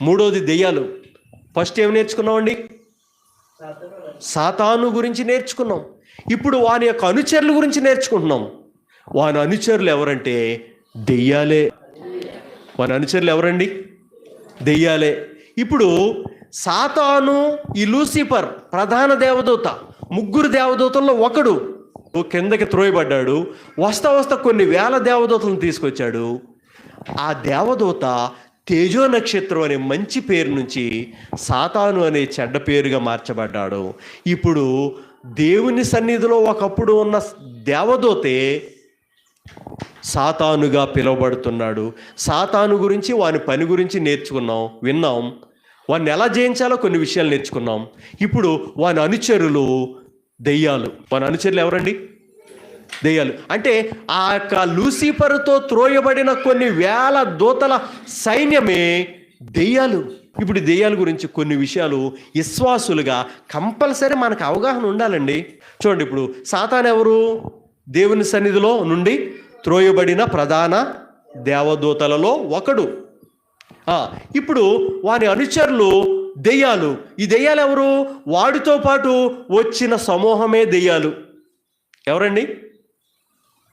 మూడోది దెయ్యాలు. ఫస్ట్ ఏమి నేర్చుకున్నామండి? సాతాను గురించి నేర్చుకున్నాం. ఇప్పుడు వాని యొక్క అనుచరుల గురించి నేర్చుకుంటున్నాం. వాని అనుచరులు ఎవరంటే దెయ్యాలే. వాని అనుచరులు ఎవరండి? దెయ్యాలే. ఇప్పుడు సాతాను, ఈ లూసిఫర్ ప్రధాన దేవదూత, ముగ్గురు దేవదూతల్లో ఒకడు కిందకి త్రోయబడ్డాడు. వస్తా కొన్ని వేల దేవదూతలను తీసుకొచ్చాడు. ఆ దేవదూత తేజో నక్షత్రం అనే మంచి పేరు నుంచి సాతాను అనే చెడ్డ పేరుగా మార్చబడ్డాడు. ఇప్పుడు దేవుని సన్నిధిలో ఒకప్పుడు ఉన్న దేవదూతే సాతానుగా పిలువబడుతున్నాడు. సాతాను గురించి, వాని పని గురించి నేర్చుకున్నాం, విన్నాం. వాడిని ఎలా జయించాలో కొన్ని విషయాలు నేర్చుకున్నాం. ఇప్పుడు వాని అనుచరులు దెయ్యాలు. వాని అనుచరులు ఎవరండి? దెయ్యాలు. అంటే ఆ యొక్క లూసిఫర్తో త్రోయబడిన కొన్ని వేల దూతల సైన్యమే దెయ్యాలు. ఇప్పుడు దెయ్యాల గురించి కొన్ని విషయాలు విశ్వాసులుగా కంపల్సరీ మనకు అవగాహన ఉండాలండి. చూడండి, ఇప్పుడు సాతాను ఎవరు? దేవుని సన్నిధిలో నుండి త్రోయబడిన ప్రధాన దేవదూతలలో ఒకడు. ఇప్పుడు వాని అనుచరులు దెయ్యాలు. ఈ దెయ్యాలు ఎవరు? వాడితో పాటు వచ్చిన సమూహమే దెయ్యాలు. ఎవరండి?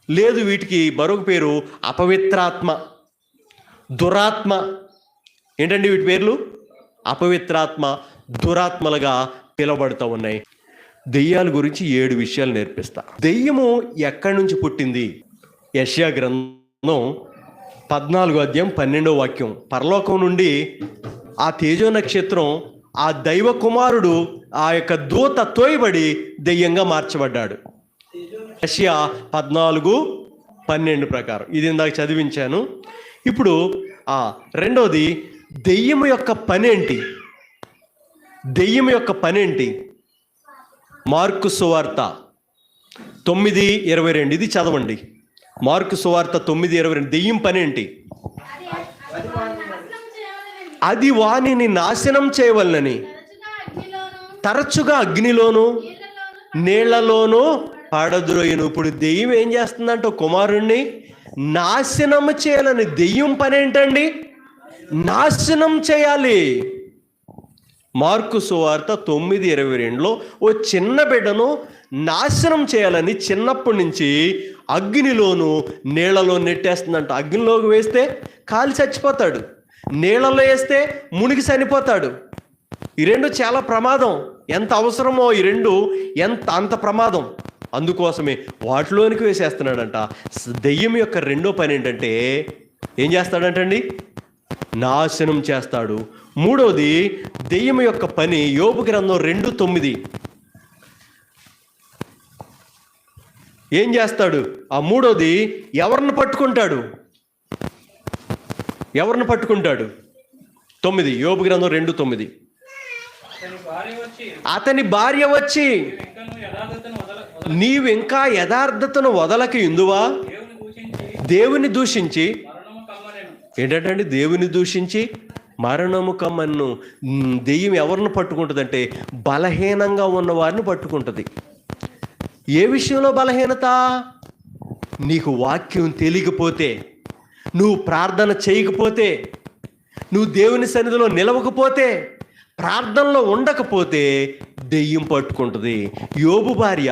లేదు, వీటికి మరొక పేరు అపవిత్రాత్మ, దురాత్మ. ఏంటండి వీటి పేర్లు? అపవిత్రాత్మ, దురాత్మలుగా పిలువబడుతూ ఉన్నాయి. దెయ్యాల గురించి 7 విషయాలు నేర్పిస్తా. దెయ్యము ఎక్కడి నుంచి పుట్టింది? యెషయా గ్రంథం 14:12 పరలోకం నుండి ఆ తేజో నక్షత్రం, ఆ దైవ కుమారుడు, ఆ యొక్క దూత తోయబడి దెయ్యంగా మార్చబడ్డాడు. యెషయా 14:12 ప్రకారం. ఇది ఇందాక చదివించాను. ఇప్పుడు రెండోది, దెయ్యం యొక్క పనేంటి? దెయ్యం యొక్క పనేంటి? మార్కు సువార్త 9:22. ఇది చదవండి. మార్కు సువార్త 9:22. దెయ్యం పనేంటి? అది వానిని నాశనం చేయవలనని తరచుగా అగ్నిలోను నీళ్లలోనూ పాడద్రోయను. ఇప్పుడు దెయ్యం ఏం చేస్తుందంటే కుమారుణ్ణి నాశనం చేయాలని. దెయ్యం పనేంటండి? నాశనం చేయాలి. మార్కు సువార్త 9:22లో ఓ చిన్న బిడ్డను నాశనం చేయాలని చిన్నప్పటి నుంచి అగ్నిలోను నీళ్లలో నెట్టేస్తుందంట. అగ్నిలోకి వేస్తే కాలి చచ్చిపోతాడు, నీళ్లలో వేస్తే మునిగి చనిపోతాడు. ఈ రెండు చాలా ప్రమాదం. ఎంత అవసరమో ఈ రెండు, అంత ప్రమాదం. అందుకోసమే వాటిలోనికి వేసేస్తున్నాడంట. దెయ్యం యొక్క రెండో పని ఏంటంటే ఏం చేస్తాడంటండి? నాశనం చేస్తాడు. మూడోది, దెయ్యం యొక్క పని యోబు గ్రంథం 2:9. ఏం చేస్తాడు? ఆ మూడోది, ఎవరిని పట్టుకుంటాడు? ఎవరిని పట్టుకుంటాడు? 9 యోబు గ్రంథం 2:9. అతని భార్య వచ్చి నీవు ఇంకా యథార్థతను వదలక ఇందువా? దేవుని దూషించి. ఏంటంటే దేవుని దూషించి మరణము కమ్మను. దెయ్యం ఎవరిని పట్టుకుంటుందంటే బలహీనంగా ఉన్న వారిని పట్టుకుంటుంది. ఏ విషయంలో బలహీనత? నీకు వాక్యం తెలియకపోతే, నువ్వు ప్రార్థన చేయకపోతే, నువ్వు దేవుని సన్నిధిలో నిలవకపోతే, ప్రార్థనలో ఉండకపోతే దెయ్యం పట్టుకుంటుంది. యోబు భార్య,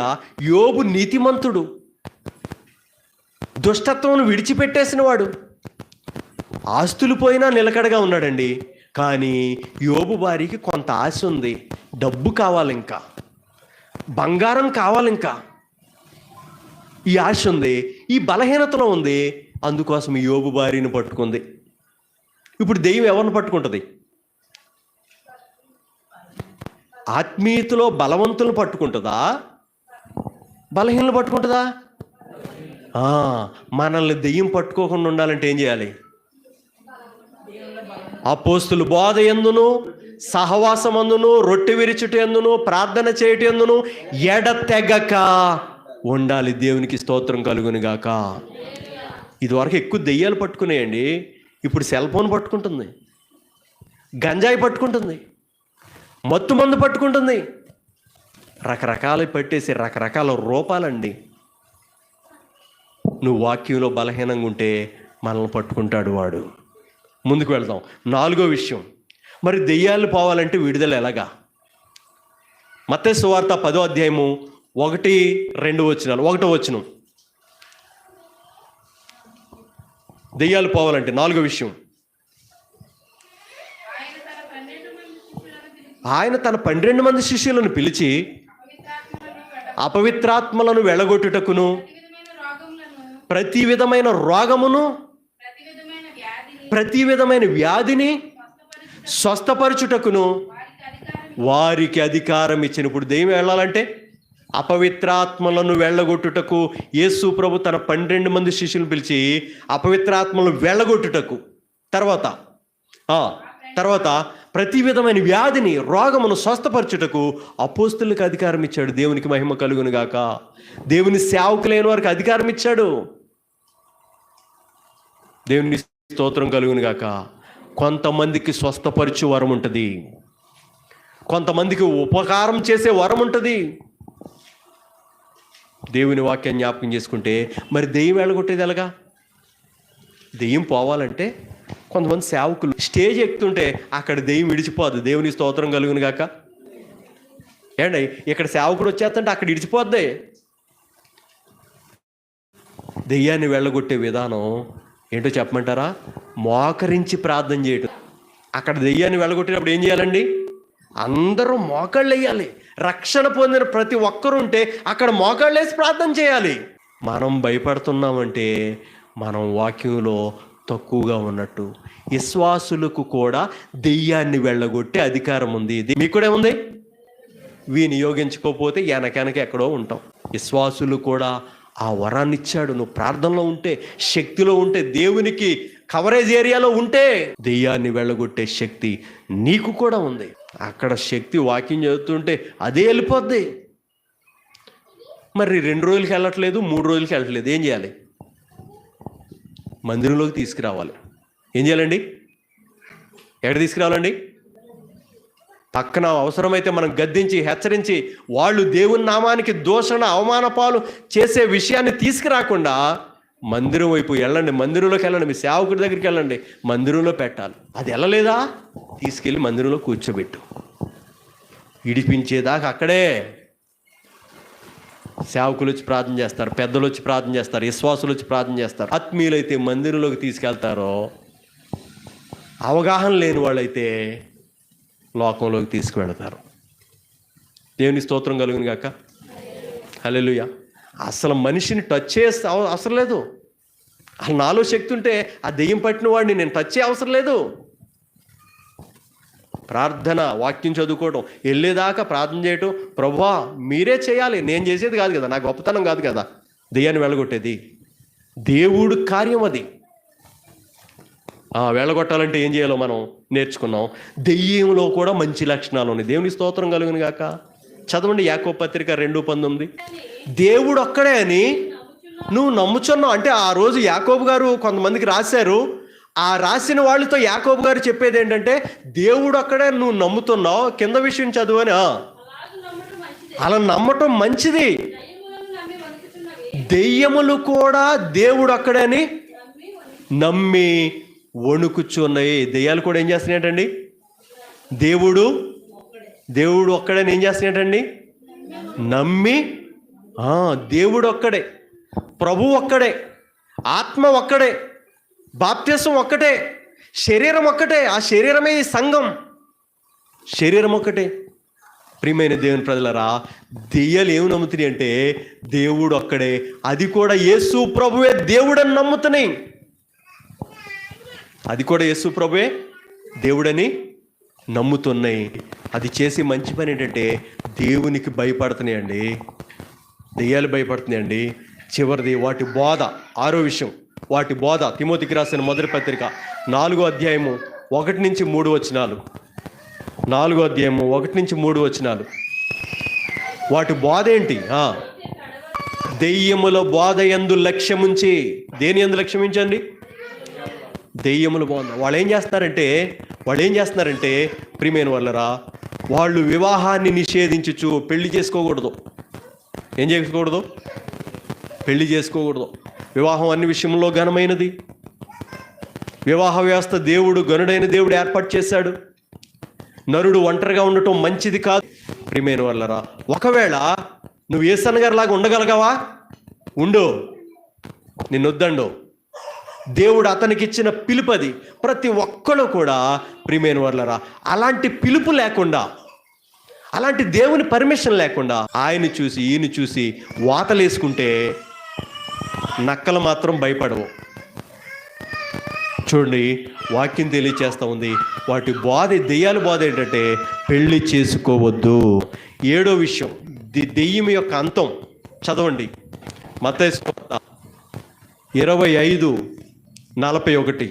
యోబు నీతిమంతుడు, దుష్టత్వం విడిచిపెట్టేసిన వాడు, ఆస్తులు పోయినా నిలకడగా ఉన్నాడండి. కానీ యోబు భార్యకి కొంత ఆశ ఉంది. డబ్బు కావాలి, ఇంకా బంగారం కావాలి, ఇంకా ఈ ఆశ ఉంది, ఈ బలహీనతలో ఉంది. అందుకోసం యోబు భార్యను పట్టుకుంది. ఇప్పుడు దెయ్యం ఎవరిని పట్టుకుంటుంది? ఆత్మీయతలో బలవంతులను పట్టుకుంటుందా? బలహీనలు పట్టుకుంటుందా? మనల్ని దెయ్యం పట్టుకోకుండా ఉండాలంటే ఏం చేయాలి? అపోస్తుల బోధ యందును, సహవాసమందును, రొట్టె విరుచుట యందును, ప్రార్థన చేయట యందును ఎడతెగక ఉండాలి. దేవునికి స్తోత్రం కలుగును గాక. ఇదివరకు ఎక్కువ దెయ్యాలు పట్టుకునేయండి. ఇప్పుడు సెల్ ఫోన్ పట్టుకుంటుంది, గంజాయి పట్టుకుంటుంది, మత్తు మందు పట్టుకుంటుంది. రకరకాలు పట్టేసి రకరకాల రూపాలండి. నువ్వు వాక్యంలో బలహీనంగా ఉంటే మనల్ని పట్టుకుంటాడు వాడు. ముందుకు వెళ్దాం. 4వ విషయం, మరి దెయ్యాలు పోవాలంటే విడుదల ఎలాగా? మత్తయి సువార్త 10వ అధ్యాయము 1-2 వచనాలు. 1వ వచనం, దెయ్యాలు పోవాలంటే 4వ విషయం, ఆయన తన 12 మంది శిష్యులను పిలిచి అపవిత్రాత్మలను వెళ్ళగొట్టుటకును ప్రతి విధమైన రోగమును ప్రతి విధమైన వ్యాధిని స్వస్థపరచుటకును వారికి అధికారం ఇచ్చిన. ఇప్పుడు దెయ్యం వెళ్ళాలంటే అపవిత్రాత్మలను వెళ్ళగొట్టుటకు యేసు ప్రభు తన 12 మంది శిష్యులను పిలిచి అపవిత్రాత్మలను వెళ్ళగొట్టుటకు, తర్వాత ప్రతి విధమైన వ్యాధిని రోగమును స్వస్థపరచుటకు అపోస్తులకు అధికారం ఇచ్చాడు. దేవునికి మహిమ కలుగును గాక. దేవుని సేవకులైన వారికి అధికారం ఇచ్చాడు. దేవుని స్తోత్రం కలుగును గాక. కొంతమందికి స్వస్థపరచు వరం ఉంటుంది, కొంతమందికి ఉపకారం చేసే వరం ఉంటుంది. దేవుని వాక్యాన్ని జ్ఞాపకం చేసుకుంటే మరి దెయ్యం వెళ్ళగొట్టేది ఎలాగా? దెయ్యం పోవాలంటే కొంతమంది సేవకులు స్టేజ్ ఎక్కుతుంటే అక్కడ దెయ్యం విడిచిపోదు. దేవుని స్తోత్రం కలుగును గాక. ఏండి, ఇక్కడ సేవకుడు వచ్చేస్తుంటే అక్కడ విడిచిపోద్ది. దెయ్యాన్ని వెళ్ళగొట్టే విధానం ఏంటో చెప్పమంటారా? మోకరించి ప్రార్థన చేయటం. అక్కడ దెయ్యాన్ని వెళ్ళగొట్టినప్పుడు ఏం చేయాలండి? అందరూ మోకాళ్ళు వేయాలి. రక్షణ పొందిన ప్రతి ఒక్కరు ఉంటే అక్కడ మోకాళ్ళు వేసి ప్రార్థన చేయాలి. మనం భయపడుతున్నామంటే మనం వాక్యంలో తక్కువగా ఉన్నట్టు. విశ్వాసులకు కూడా దెయ్యాన్ని వెళ్ళగొట్టే అధికారం ఉంది. మీకు కూడా ఉంది. వినియోగించుకోకపోతే వెనక ఎక్కడో ఉంటాం. విశ్వాసులు కూడా ఆ వరాన్ని ఇచ్చాడు. నువ్వు ప్రార్థనలో ఉంటే, శక్తిలో ఉంటే, దేవునికి కవరేజ్ ఏరియాలో ఉంటే దెయ్యాన్ని వెళ్ళగొట్టే శక్తి నీకు కూడా ఉంది. అక్కడ శక్తి వాక్యం చదువుతుంటే అదే వెళ్ళిపోద్ది. మరి 2 రోజులకి వెళ్ళట్లేదు, 3 రోజులకి వెళ్ళట్లేదు, ఏం చేయాలి? మందిరంలోకి తీసుకురావాలి. ఏం చేయాలండి? ఎక్కడ తీసుకురావాలండి? పక్కన అవసరమైతే మనం గద్దించి హెచ్చరించి వాళ్ళు దేవుని నామానికి దూషణ అవమాన పాలు చేసే విషయాన్ని తీసుకురాకుండా మందిరం వైపు వెళ్ళండి. మందిరంలోకి వెళ్ళండి. మీ సేవకుడి దగ్గరికి వెళ్ళండి. మందిరంలో పెట్టాలి. అది వెళ్ళలేదా? తీసుకెళ్ళి మందిరంలో కూర్చోబెట్టు. ఇడిపించేదాకా అక్కడే. సేవకులు వచ్చి ప్రార్థన చేస్తారు, పెద్దలు వచ్చి ప్రార్థన చేస్తారు, విశ్వాసులు వచ్చి ప్రార్థన చేస్తారు. ఆత్మీయులైతే మందిరంలోకి తీసుకెళ్తారో, అవగాహన లేని వాళ్ళైతే లోకంలోకి తీసుకువెళతారు. దేవుని స్తోత్రం కలుగును గాక. హల్లెలూయా. అసలు మనిషిని టచ్ చేస్తే అవసరం లేదు. అసలు నాలో శక్తి ఉంటే ఆ దెయ్యం పట్టిన వాడిని నేను టచ్ చేయ అవసరం లేదు. ప్రార్థన, వాక్యం చదువుకోవడం, వెళ్ళేదాకా ప్రార్థన చేయటం. ప్రభువా మీరే చేయాలి, నేను చేసేది కాదు కదా, నా గొప్పతనం కాదు కదా దెయ్యాన్ని వెళ్ళగొట్టేది. దేవుడు కార్యం అది. వెళ్ళగొట్టాలంటే ఏం చేయాలో మనం నేర్చుకున్నాం. దెయ్యంలో కూడా మంచి లక్షణాలు ఉన్నాయి. దేవుని స్తోత్రం కలుగును గాక. చదవండి యాకోబు పత్రిక 2:19. దేవుడు ఒక్కడే అని నువ్వు నమ్ముచున్నావు. అంటే ఆ రోజు యాకోబు గారు కొంతమందికి రాశారు. ఆ రాసిన వాళ్ళతో యాకోబు గారు చెప్పేది ఏంటంటే దేవుడు ఒక్కడే నువ్వు నమ్ముతున్నావు. కింద విషయం చదువని. అలా నమ్మటం మంచిది. దెయ్యములు కూడా దేవుడు ఒక్కడే అని నమ్మి వణుకుచున్నాయి. దెయ్యాలు కూడా ఏం చేస్తున్నాయంటండి? దేవుడు ఒక్కడని ఏం చేస్తున్నాయంటండి? నమ్మి. దేవుడు ఒక్కడే, ప్రభు ఒక్కడే, ఆత్మ ఒక్కడే, బాప్తిసం ఒక్కటే, శరీరం ఒక్కటే. ఆ శరీరమే ఈ సంఘం. శరీరం ఒక్కటే. ప్రియమైన దేవుని ప్రజలరా, దెయ్యాలు ఏమి నమ్ముతున్నాయి అంటే దేవుడు ఒక్కడే, అది కూడా యేసు ప్రభువే దేవుడని నమ్ముతున్నాయి. అది కూడా యేసు ప్రభువే దేవుడని నమ్ముతున్నాయి. అది చేసి మంచి పని ఏంటంటే దేవునికి భయపడుతున్నాయండి. దెయ్యాలు భయపడుతున్నాయండి. చివరిది వాటి బోధ. 6వ విషయం, వాటి బోధ. తిమోతికి రాసిన మొదటి పత్రిక 4వ అధ్యాయము 1-3 వచనాలు. 4వ అధ్యాయము 1-3 వచనాలు. వాటి బోధ ఏంటి? దెయ్యముల బోధ యందు లక్ష్యముంచి. దేని యందు లక్ష్యమించండి? దెయ్యములు బాగుంది. వాళ్ళు ఏం చేస్తున్నారంటే ప్రియమైన వాళ్ళరా, వాళ్ళు వివాహాన్ని నిషేధించచ్చు. పెళ్లి చేసుకోకూడదు. ఏం చేసుకోకూడదు? పెళ్లి చేసుకోకూడదు. వివాహం అన్ని విషయంలో ఘనమైనది. వివాహ వ్యవస్థ దేవుడు, గనుడైన దేవుడు ఏర్పాటు చేశాడు. నరుడు ఒంటరిగా ఉండటం మంచిది కాదు. ప్రియమైన వాళ్ళరా, ఒకవేళ నువ్వు యేసన్న గారి లాగా ఉండగలగావా? ఉండు, నిన్నొద్దండు. దేవుడు అతనికి ఇచ్చిన పిలుపది. ప్రతి ఒక్కరు కూడా ప్రియమైన వాళ్ళరా అలాంటి పిలుపు లేకుండా, అలాంటి దేవుని పర్మిషన్ లేకుండా ఆయన చూసి ఈయన చూసి వాతలేసుకుంటే నక్కలు మాత్రం భయపడవు. చూడండి, వాక్యం తెలియచేస్తూ ఉంది. వాటి బాధ, దెయ్యాల బాధ ఏంటంటే పెళ్లి చేసుకోవద్దు. 7వ విషయం, దెయ్యం యొక్క అంతం. చదవండి, మత్తయి 25:41.